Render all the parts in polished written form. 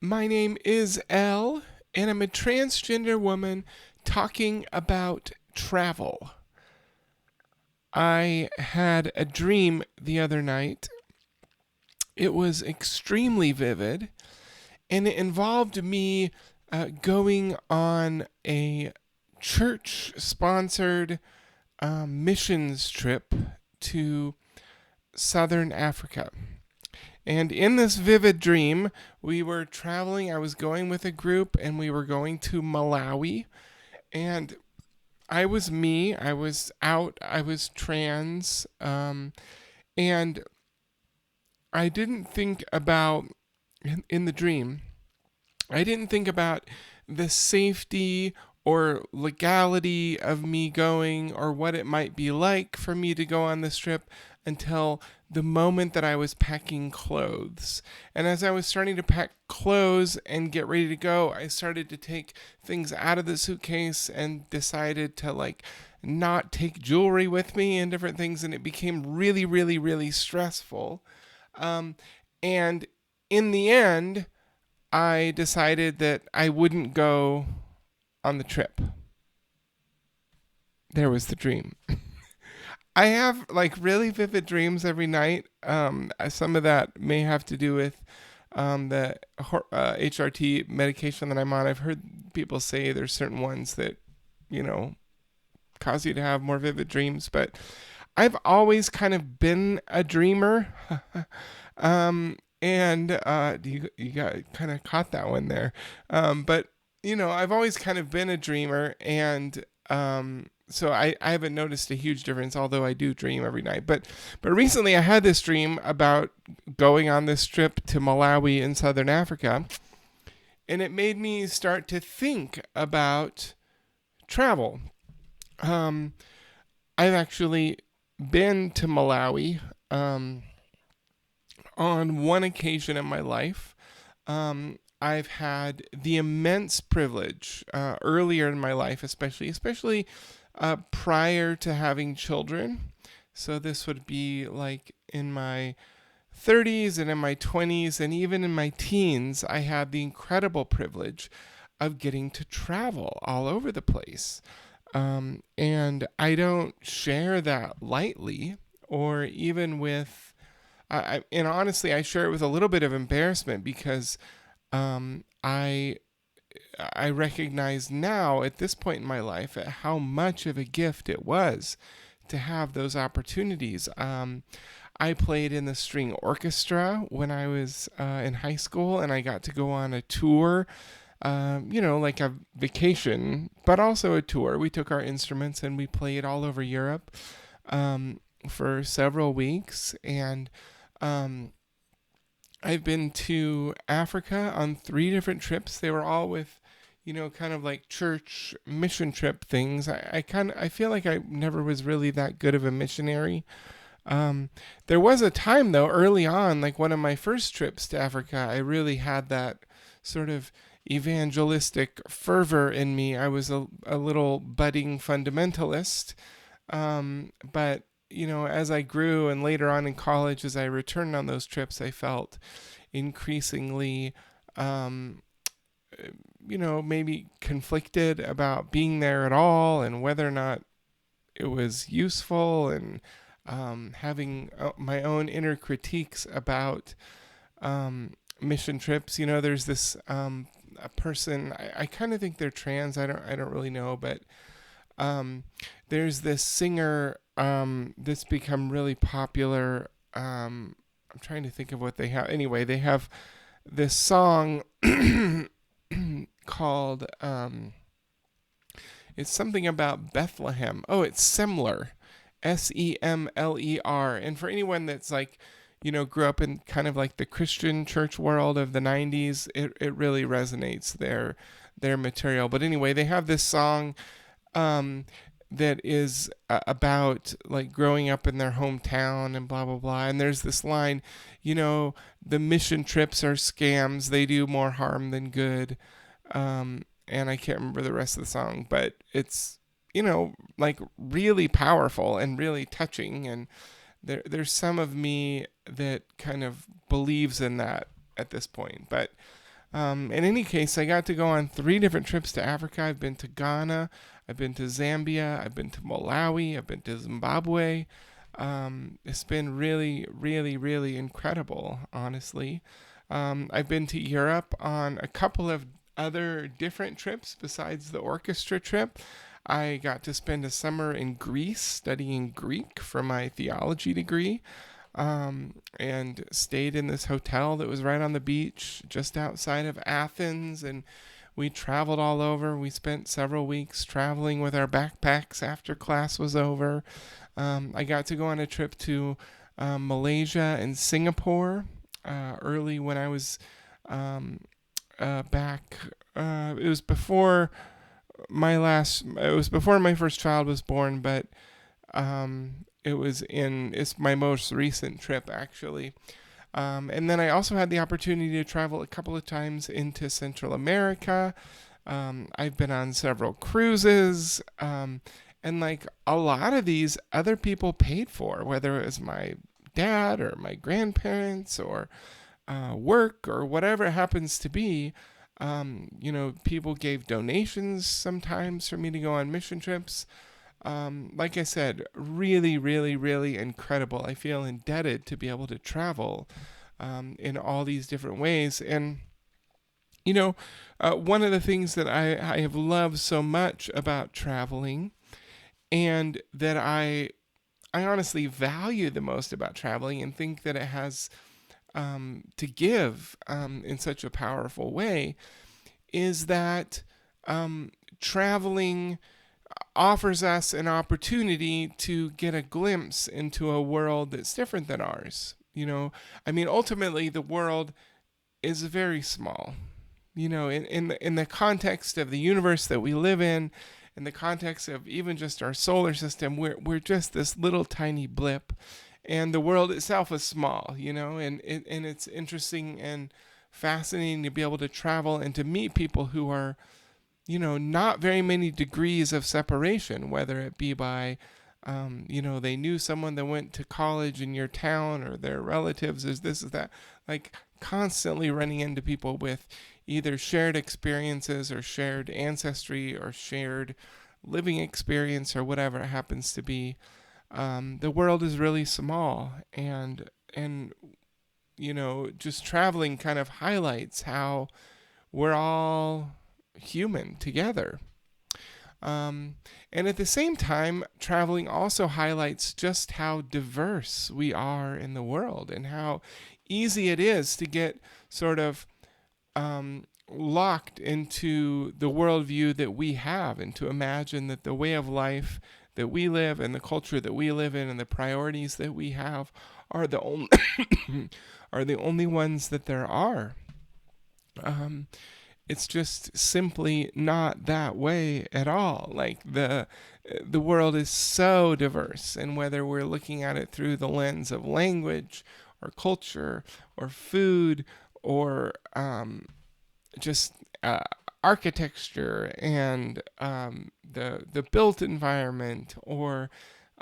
My name is Elle, and I'm a transgender woman talking about travel. I had a dream the other night. It was extremely vivid, and it involved me going on a church sponsored missions trip to southern Africa. And in this vivid dream, we were traveling. I was going with a group, and we were going to Malawi. And I was me. I was out. I was trans. And I didn't think about, in the dream, I didn't think about the safety or legality of me going or what it might be like for me to go on this trip until the moment that I was packing clothes. And as I was starting to pack clothes and get ready to go, I started to take things out of the suitcase and decided to not take jewelry with me and different things. And it became really, really, really stressful. Um, and in the end, I decided that I wouldn't go on the trip. There was the dream. I have really vivid dreams every night. Some of that may have to do with the HRT medication that I'm on. I've heard people say there's certain ones that, you know, cause you to have more vivid dreams, but I've always kind of been a dreamer. And you got kind of caught that one there. But I've always kind of been a dreamer, and so I haven't noticed a huge difference, although I do dream every night. But recently I had this dream about going on this trip to Malawi in southern Africa, and it made me start to think about travel. I've actually been to Malawi on one occasion in my life. I've had the immense privilege earlier in my life, especially prior to having children. So this would be like in my 30s and in my 20s and even in my teens. I had the incredible privilege of getting to travel all over the place. And I don't share that lightly or even with, and honestly, I share it with a little bit of embarrassment because I recognize now at this point in my life how much of a gift it was to have those opportunities. I played in the string orchestra when I was in high school, and I got to go on a tour. Like a vacation, but also a tour. We took our instruments and we played all over Europe for several weeks. And I've been to Africa on 3 different trips. They were all with, kind of like church mission trip things. I feel like I never was really that good of a missionary. There was a time though, early on, like one of my first trips to Africa, I really had that sort of evangelistic fervor in me. I was a little budding fundamentalist. But, as I grew and later on in college, as I returned on those trips, I felt increasingly, maybe conflicted about being there at all and whether or not it was useful, and having my own inner critiques about mission trips. There's this a person. I kind of think they're trans. I don't really know, but there's this singer that's become really popular. I'm trying to think of what they have. Anyway, they have this song called it's something about Bethlehem. Oh, it's Semler. Semler. And for anyone that's grew up in kind of like the Christian church world of the 90s, it really resonates their material. But anyway, they have this song that is about like growing up in their hometown and blah blah blah. And there's this line, the mission trips are scams. They do more harm than good. And I can't remember the rest of the song, but it's really powerful and really touching. And there's some of me that kind of believes in that at this point. But In any case, I got to go on 3 different trips to Africa. I've been to Ghana, I've been to Zambia, I've been to Malawi, I've been to Zimbabwe. It's been really, really, really incredible, honestly. I've been to Europe on a couple of other different trips besides the orchestra trip. I got to spend a summer in Greece studying Greek for my theology degree, and stayed in this hotel that was right on the beach just outside of Athens. And we traveled all over. We spent several weeks traveling with our backpacks after class was over. I got to go on a trip to Malaysia and Singapore early when I was back. It was before it was before my first child was born, but it's my most recent trip, actually. And then I also had the opportunity to travel a couple of times into Central America. I've been on several cruises, and like a lot of these other people paid for, whether it was my dad or my grandparents or work or whatever it happens to be. People gave donations sometimes for me to go on mission trips. Like I said, really, really, really incredible. I feel indebted to be able to travel in all these different ways. And, one of the things that I have loved so much about traveling, and that I honestly value the most about traveling and think that it has to give in such a powerful way, is that traveling offers us an opportunity to get a glimpse into a world that's different than ours. Ultimately, the world is very small. In the context of the universe that we live in the context of even just our solar system, we're just this little tiny blip, and the world itself is small. And it's interesting and fascinating to be able to travel and to meet people who are, not very many degrees of separation, whether it be by, they knew someone that went to college in your town, or their relatives, is this, is that, like constantly running into people with either shared experiences or shared ancestry or shared living experience or whatever it happens to be. The world is really small, and just traveling kind of highlights how we're all human together. And at the same time, traveling also highlights just how diverse we are in the world, and how easy it is to get sort of locked into the worldview that we have, and to imagine that the way of life that we live and the culture that we live in and the priorities that we have are the only are the only ones that there are. It's just simply not that way at all. Like the world is so diverse, and whether we're looking at it through the lens of language or culture or food or just architecture and the built environment, or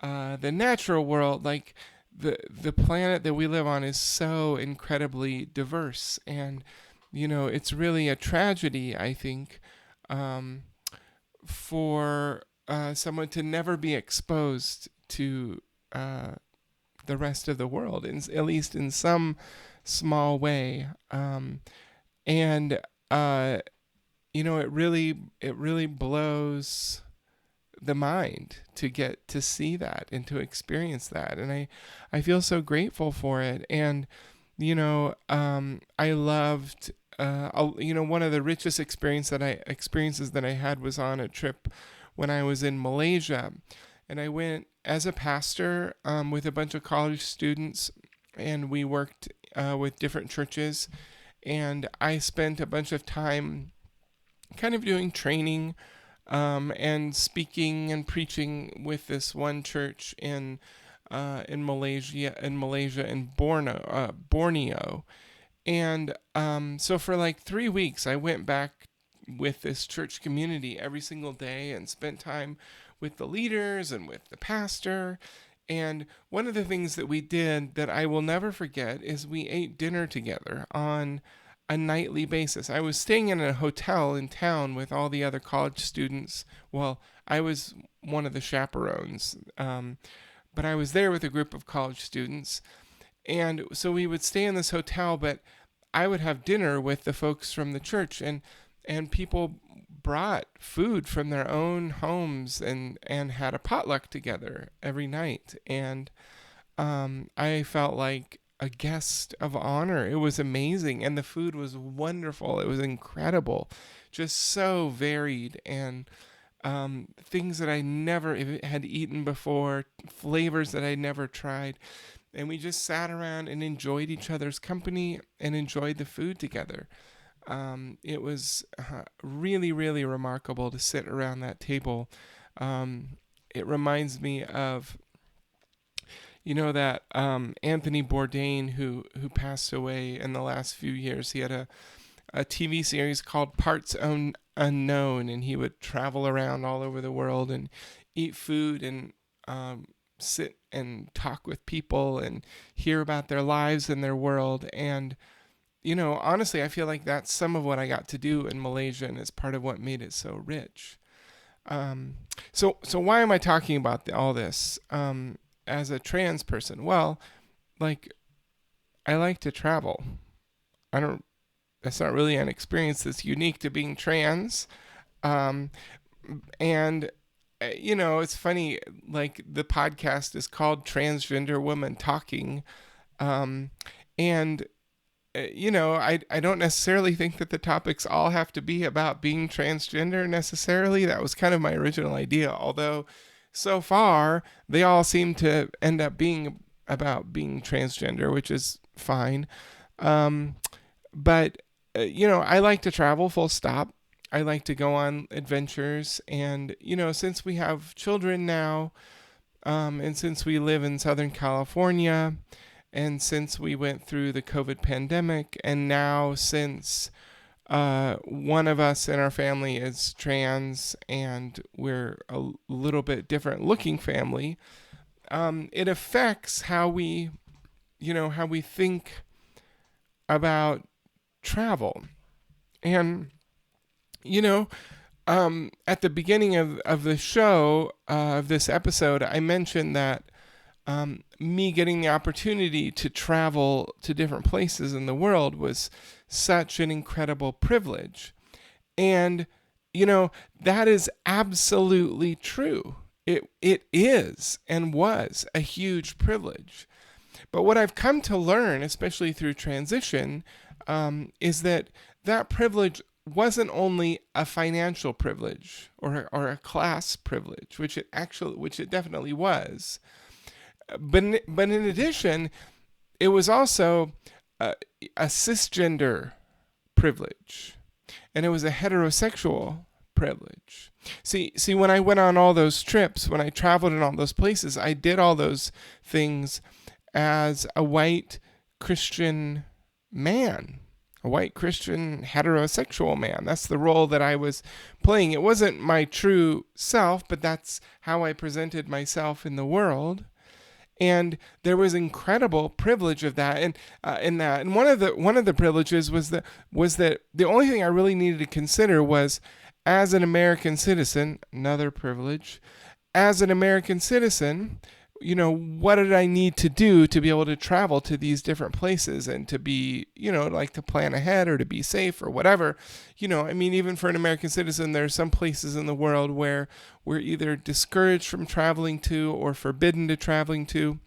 the natural world, like the planet that we live on is so incredibly diverse. And it's really a tragedy, I think, for someone to never be exposed to the rest of the world, at least in some small way. And it really blows the mind to get to see that and to experience that. And I feel so grateful for it. And, I loved, one of the richest experiences that I had was on a trip when I was in Malaysia. And I went as a pastor with a bunch of college students, and we worked with different churches. And I spent a bunch of time kind of doing training and speaking and preaching with this one church in Malaysia and Borneo. And so for like 3 weeks, I went back with this church community every single day and spent time with the leaders and with the pastor. And one of the things that we did that I will never forget is we ate dinner together on a nightly basis. I was staying in a hotel in town with all the other college students. Well, I was one of the chaperones, but I was there with a group of college students. And so we would stay in this hotel, but I would have dinner with the folks from the church, and people brought food from their own homes and had a potluck together every night. And I felt like a guest of honor. It was amazing, and the food was wonderful. It was incredible, just so varied, and things that I never had eaten before, flavors that I never tried. And we just sat around and enjoyed each other's company and enjoyed the food together. It was really, really remarkable to sit around that table. It reminds me of, that Anthony Bourdain who passed away in the last few years. He had a TV series called Parts Unknown, and he would travel around all over the world and eat food and sit and talk with people and hear about their lives and their world. And honestly, I feel like that's some of what I got to do in Malaysia, and it's part of what made it so rich. So why am I talking about all this as a trans person? Well, like, I like to travel. That's not really an experience that's unique to being trans. And it's funny, like, the podcast is called Transgender Woman Talking. And I don't necessarily think that the topics all have to be about being transgender necessarily. That was kind of my original idea, although so far they all seem to end up being about being transgender, which is fine. But I like to travel, full stop. I like to go on adventures, and since we have children now, and since we live in Southern California, and since we went through the COVID pandemic, and now since one of us in our family is trans and we're a little bit different looking family, it affects how we think about travel. And at the beginning of the show, of this episode, I mentioned that me getting the opportunity to travel to different places in the world was such an incredible privilege. And, that is absolutely true. It is and was a huge privilege. But what I've come to learn, especially through transition, is that privilege wasn't only a financial privilege or a class privilege, which it definitely was. But in addition, it was also a cisgender privilege, and it was a heterosexual privilege. See, when I went on all those trips, when I traveled in all those places, I did all those things as a white Christian man, a white Christian heterosexual man. That's the role that I was playing. It wasn't my true self, but that's how I presented myself in the world. And there was incredible privilege of that, and one of the privileges was that the only thing I really needed to consider was, as an American citizen, another privilege, as an American citizen, what did I need to do to be able to travel to these different places and to be, like, to plan ahead or to be safe or whatever. Even for an American citizen, there are some places in the world where we're either discouraged from traveling to or forbidden to traveling to.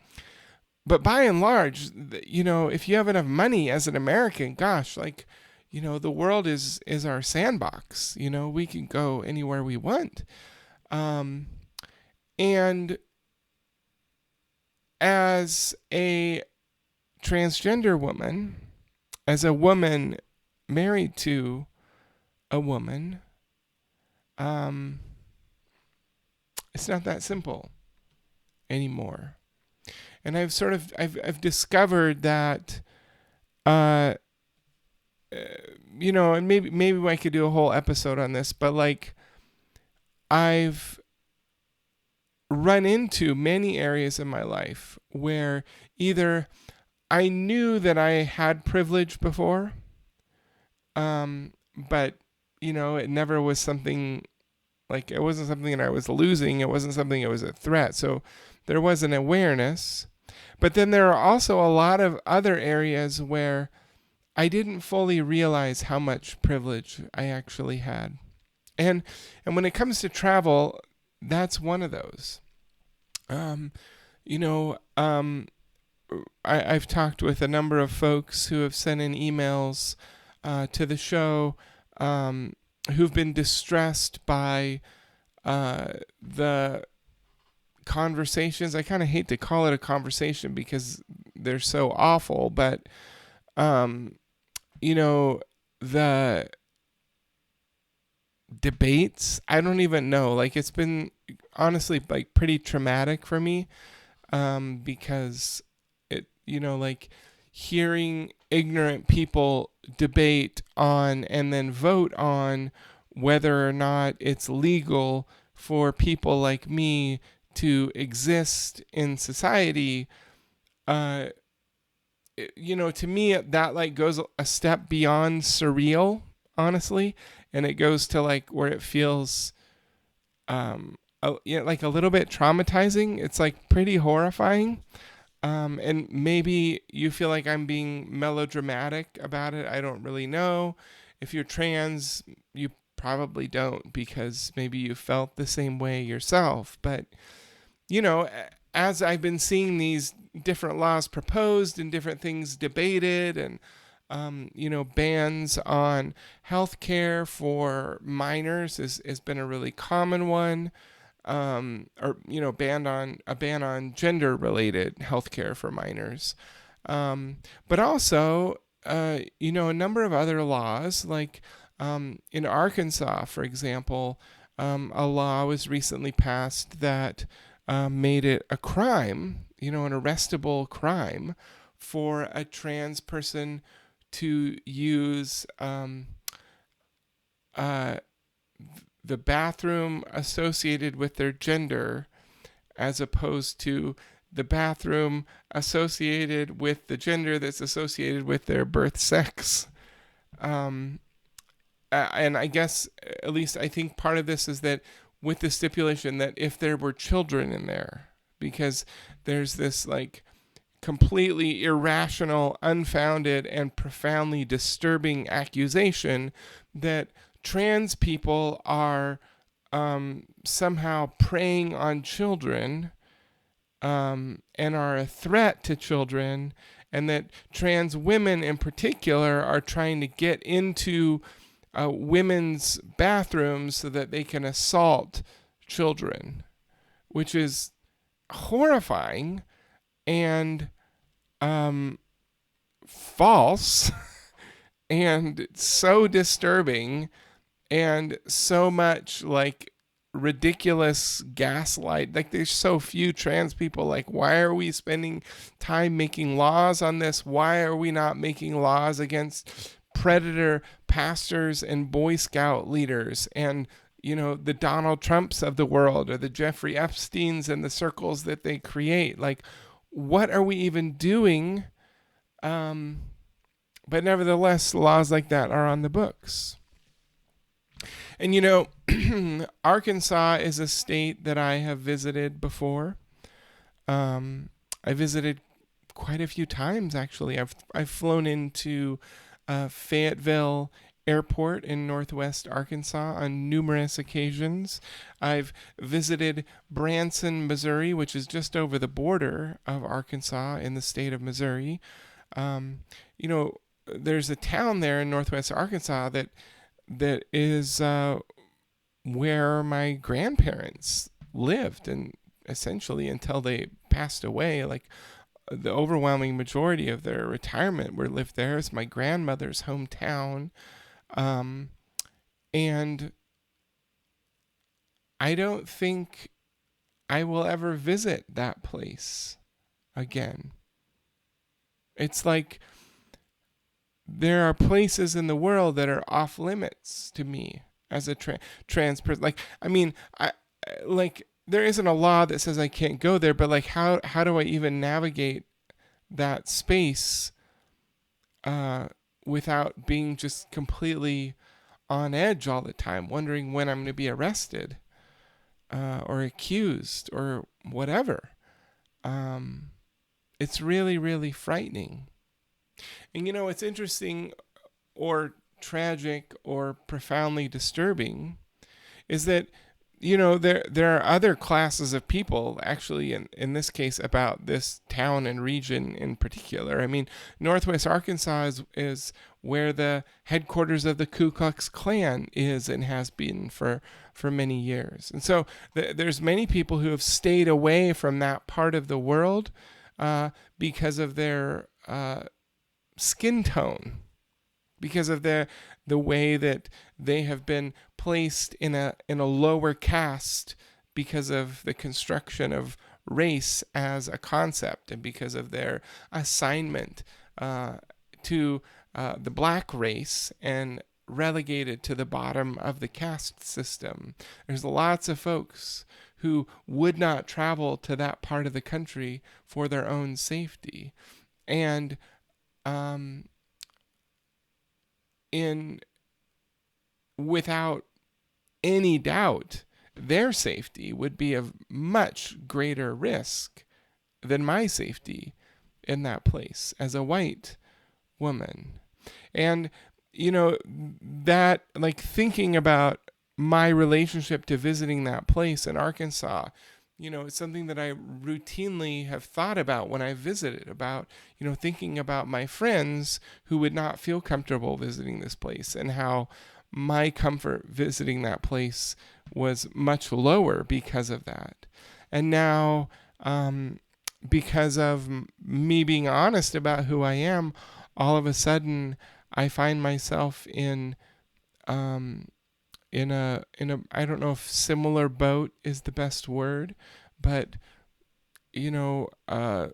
But by and large, if you have enough money as an American, gosh, like, the world is our sandbox. We can go anywhere we want. And as a transgender woman, as a woman married to a woman, it's not that simple anymore. And I've discovered that, and maybe I could do a whole episode on this, but like, I've run into many areas in my life where either I knew that I had privilege before, But, it never was something like, it wasn't something that I was losing. It wasn't something that was a threat. So there was an awareness. But then there are also a lot of other areas where I didn't fully realize how much privilege I actually had. And when it comes to travel, that's one of those. Um, you know, um, I've talked with a number of folks who have sent in emails to the show, who've been distressed by the conversations. I kind of hate to call it a conversation because they're so awful, but um, the debates, I don't even know. Like, it's been honestly like pretty traumatic for me, because like hearing ignorant people debate on and then vote on whether or not it's legal for people like me to exist in society. uh to me that like goes a step beyond surreal, honestly, and it goes to like where it feels like a little bit traumatizing. It's like pretty horrifying. And maybe you feel like I'm being melodramatic about it. I don't really know. If you're trans, you probably don't, because maybe you felt the same way yourself. But, as I've been seeing these different laws proposed and different things debated, and, bans on healthcare for minors has been a really common one. Or a ban on gender related healthcare for minors, but also a number of other laws, like in Arkansas, for example. A law was recently passed that made it a crime, an arrestable crime, for a trans person to use uh, the bathroom associated with their gender, as opposed to the bathroom associated with the gender that's associated with their birth sex. And I guess, at least I think part of this is that, with the stipulation that if there were children in there, because there's this like completely irrational, unfounded, and profoundly disturbing accusation that trans people are somehow preying on children, and are a threat to children, and that trans women in particular are trying to get into women's bathrooms so that they can assault children, which is horrifying and false and so disturbing, and so much like ridiculous gaslight. Like, there's so few trans people. Like, why are we spending time making laws on this? Why are we not making laws against predator pastors and Boy Scout leaders, and the Donald Trumps of the world, or the Jeffrey Epsteins and the circles that they create? Like, what are we even doing? But nevertheless, laws like that are on the books. And Arkansas is a state that I have visited before. I visited quite a few times, actually. I've flown into Fayetteville Airport in northwest Arkansas on numerous occasions. I've visited Branson, Missouri, which is just over the border of Arkansas in the state of Missouri. There's a town there in northwest Arkansas that is where my grandparents lived, and essentially until they passed away. Like, the overwhelming majority of their retirement were lived there. It's my grandmother's hometown. And I don't think I will ever visit that place again. It's like there are places in the world that are off limits to me as a trans person. Like, I mean, there isn't a law that says I can't go there, but like, how do I even navigate that space without being just completely on edge all the time, wondering when I'm going to be arrested or accused or whatever. It's really, really frightening. And it's interesting or tragic or profoundly disturbing is that there are other classes of people actually in this case about this town and region in particular. I mean, Northwest Arkansas is where the headquarters of the Ku Klux Klan is and has been for many years. And so there's many people who have stayed away from that part of the world because of their skin tone, because of the way that they have been placed in a lower caste because of the construction of race as a concept, and because of their assignment to the black race and relegated to the bottom of the caste system. There's lots of folks who would not travel to that part of the country for their own safety. And without any doubt, their safety would be of much greater risk than my safety in that place as a white woman. And, that, like, thinking about my relationship to visiting that place in Arkansas, it's something that I routinely have thought about when I visited, about, thinking about my friends who would not feel comfortable visiting this place, and how my comfort visiting that place was much lower because of that. And now, because of me being honest about who I am, all of a sudden I find myself in a I don't know if similar boat is the best word, but a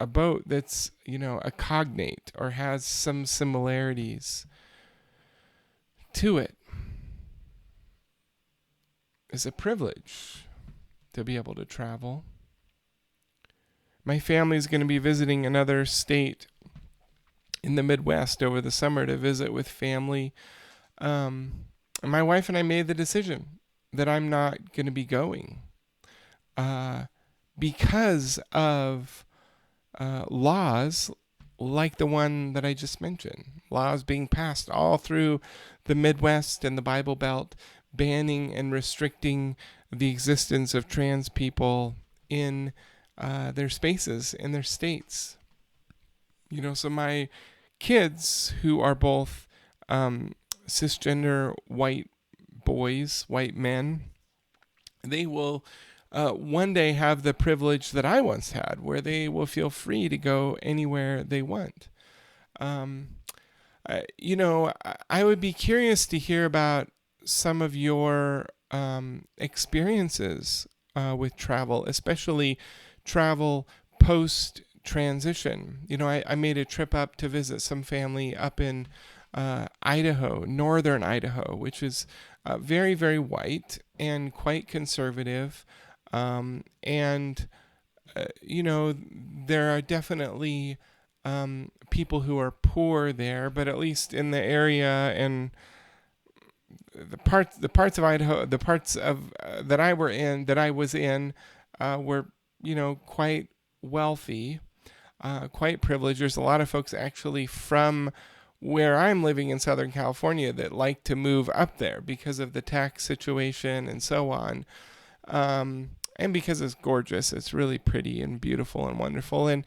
boat that's a cognate or has some similarities to it. It's a privilege to be able to travel. My family's going to be visiting another state in the Midwest over the summer to visit with family. And my wife and I made the decision that I'm not going to be going because of laws like the one that I just mentioned. Laws being passed all through the Midwest and the Bible Belt, banning and restricting the existence of trans people in their spaces, in their states. So my kids, who are both cisgender white boys, white men, they will one day have the privilege that I once had, where they will feel free to go anywhere they want. I would be curious to hear about some of your experiences with travel, especially travel post-transition. I made a trip up to visit some family up in Idaho, northern Idaho, which is very, very white and quite conservative. There are definitely people who are poor there, but at least in the area and the parts of Idaho, the parts of that I was in, were quite wealthy, quite privileged. There's a lot of folks actually from where I'm living in Southern California that like to move up there because of the tax situation and so on. And because it's gorgeous. It's really pretty and beautiful and wonderful. And,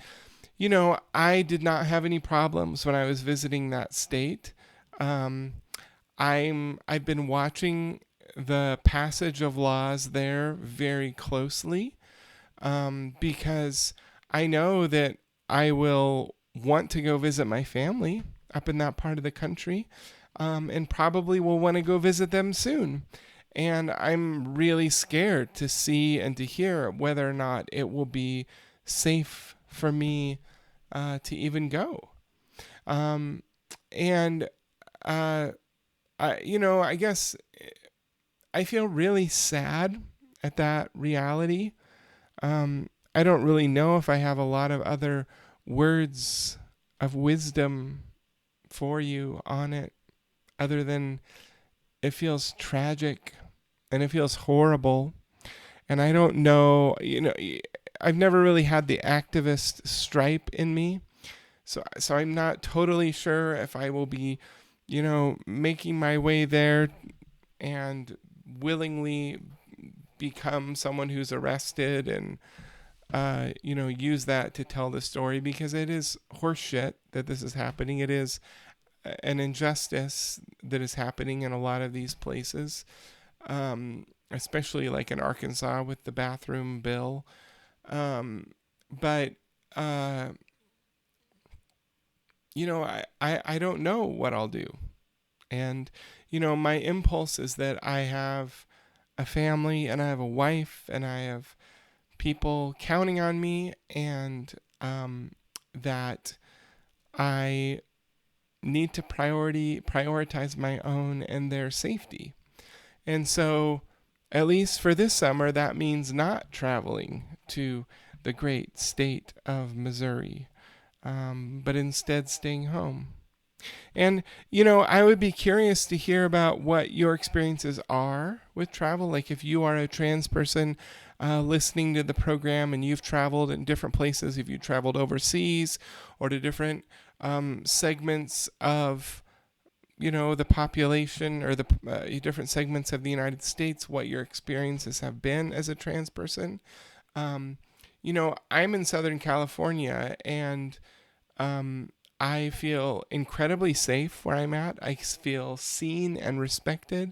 I did not have any problems when I was visiting that state. I've been watching the passage of laws there very closely, because I know that I will want to go visit my family up in that part of the country, and probably will want to go visit them soon. And I'm really scared to see and to hear whether or not it will be safe for me to even go. I guess I feel really sad at that reality. I don't really know if I have a lot of other words of wisdom for you on it other than it feels tragic and it feels horrible. And I don't know, I've never really had the activist stripe in me. So I'm not totally sure if I will be, making my way there and willingly become someone who's arrested and, use that to tell the story, because it is horseshit that this is happening. It is an injustice that is happening in a lot of these places, especially like in Arkansas with the bathroom bill. But I don't know what I'll do. And, my impulse is that I have a family and I have a wife and I have people counting on me, and that I need to prioritize my own and their safety. And so, at least for this summer, that means not traveling to the great state of Missouri, but instead staying home. And, I would be curious to hear about what your experiences are with travel. Like if you are a trans person listening to the program and you've traveled in different places, if you traveled overseas or to different segments of, the population or the different segments of the United States, what your experiences have been as a trans person. I'm in Southern California, and I feel incredibly safe where I'm at. I feel seen and respected.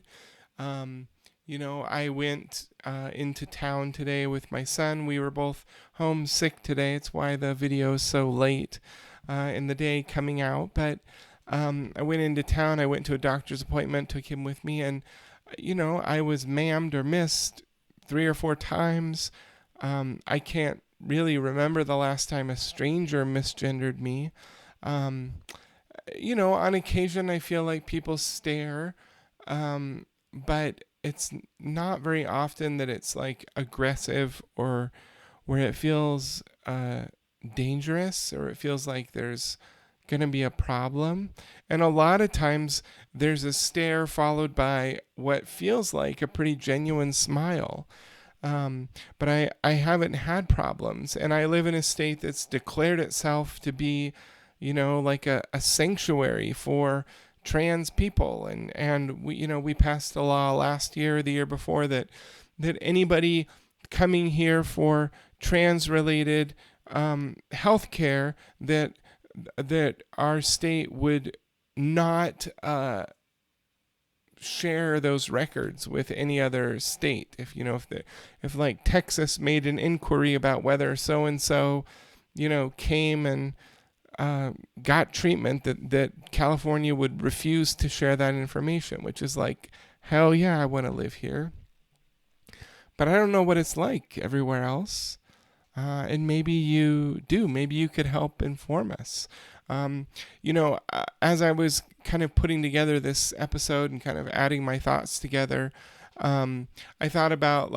I went into town today with my son. We were both homesick today. It's why the video is so late in the day coming out. But I went into town. I went to a doctor's appointment, took him with me, and I was ma'amed or missed 3 or 4 times. I can't really remember the last time a stranger misgendered me. On occasion I feel like people stare, but it's not very often that it's like aggressive or where it feels dangerous or it feels like there's going to be a problem. And a lot of times there's a stare followed by what feels like a pretty genuine smile. But I haven't had problems, and I live in a state that's declared itself to be, like a sanctuary for trans people. And we passed a law last year, the year before, that anybody coming here for trans related health care, that our state would not share those records with any other state. If like Texas made an inquiry about whether so and so came and got treatment, that California would refuse to share that information, which is like, hell yeah, I want to live here. But I don't know what it's like everywhere else. And maybe you do. Maybe you could help inform us. As I was kind of putting together this episode and kind of adding my thoughts together, I thought about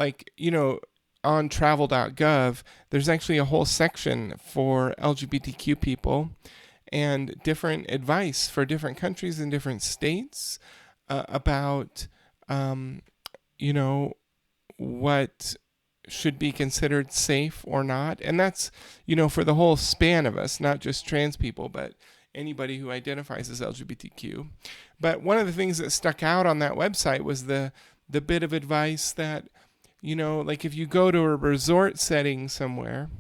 on travel.gov, there's actually a whole section for LGBTQ people and different advice for different countries and different states about, what should be considered safe or not. And that's, for the whole span of us, not just trans people, but anybody who identifies as LGBTQ. But one of the things that stuck out on that website was the bit of advice that, like if you go to a resort setting somewhere,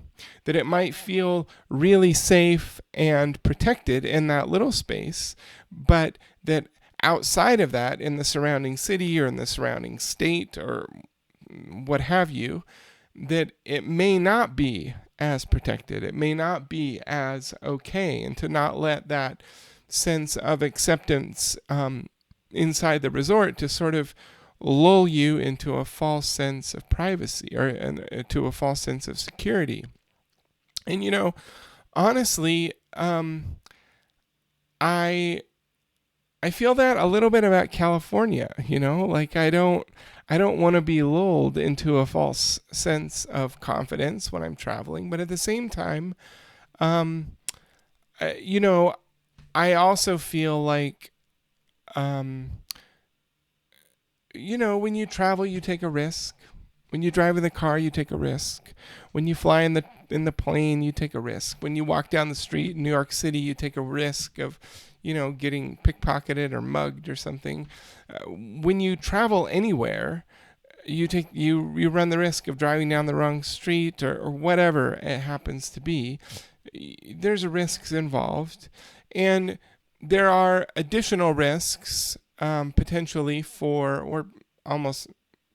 that it might feel really safe and protected in that little space, but that outside of that, in the surrounding city or in the surrounding state or what have you, that it may not be as protected. It may not be as okay, and to not let that sense of acceptance inside the resort to sort of lull you into a false sense of privacy or to a false sense of security. And honestly, I feel that a little bit about California. Like I don't want to be lulled into a false sense of confidence when I'm traveling, but at the same time, I also feel like, when you travel, you take a risk. When you drive in the car, you take a risk. When you fly in the plane, you take a risk. When you walk down the street in New York City, you take a risk of, getting pickpocketed or mugged or something. When you travel anywhere, you run the risk of driving down the wrong street or whatever it happens to be. There's risks involved, and there are additional risks, potentially for, or almost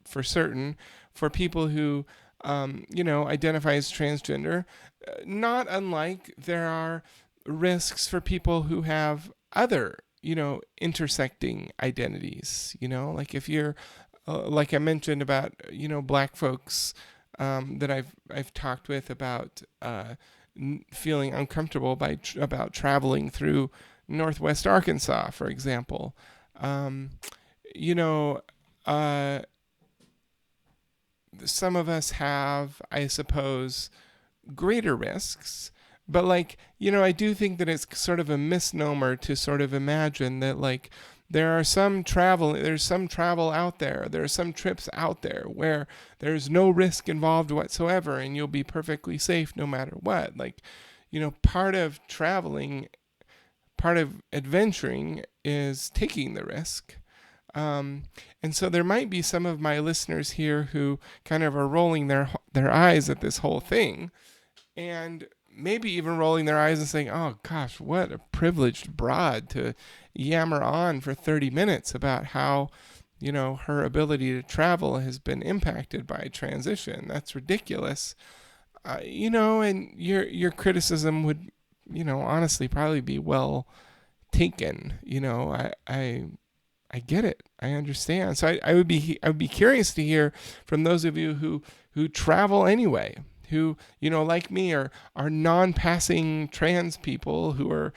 for certain, for people who identify as transgender. Not unlike there are risks for people who have other intersecting identities. Like if you're like I mentioned about black folks, that I've talked with about feeling uncomfortable about traveling through Northwest Arkansas, for example. Um, you know, uh, some of us have, I suppose, greater risks. But I do think that it's sort of a misnomer to sort of imagine that there's some travel out there, there are some trips out there where there's no risk involved whatsoever and you'll be perfectly safe no matter what. Part of traveling, part of adventuring is taking the risk. And so there might be some of my listeners here who kind of are rolling their eyes at this whole thing, and maybe even rolling their eyes and saying, "Oh gosh, what a privileged broad to yammer on for 30 minutes about how, her ability to travel has been impacted by transition. That's ridiculous." And your criticism would, honestly probably be well taken. I get it. I understand. So I would be curious to hear from those of you who travel anyway, who like me are non-passing trans people who are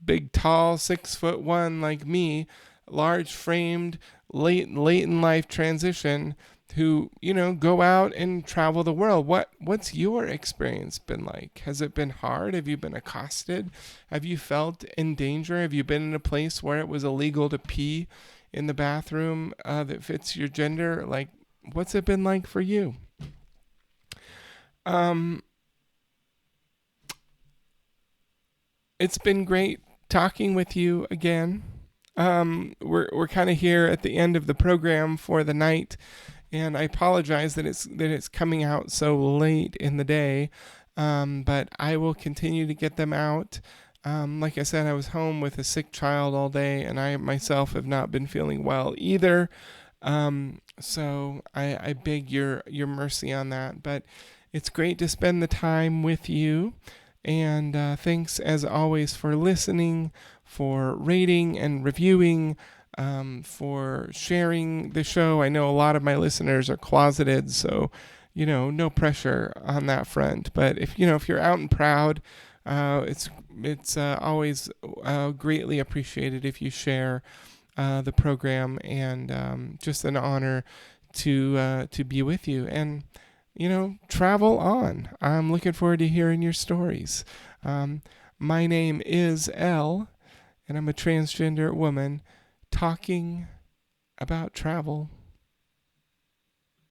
big, tall, 6'1" like me, large framed, late in life transition, who go out and travel the world. What's your experience been like? Has it been hard? Have you been accosted? Have you felt in danger? Have you been in a place where it was illegal to pee in the bathroom that fits your gender? What's it been like for you? It's been great talking with you again. We're kind of here at the end of the program for the night, and I apologize that it's coming out so late in the day. But I will continue to get them out. Like I said, I was home with a sick child all day, and I myself have not been feeling well either. So I beg your mercy on that. But it's great to spend the time with you. And thanks as always for listening, for rating and reviewing, for sharing the show. I know a lot of my listeners are closeted, so no pressure on that front. But if you're out and proud, it's always greatly appreciated if you share the program, and just an honor to be with you. And travel on. I'm looking forward to hearing your stories. My name is Elle, and I'm a transgender woman talking about travel.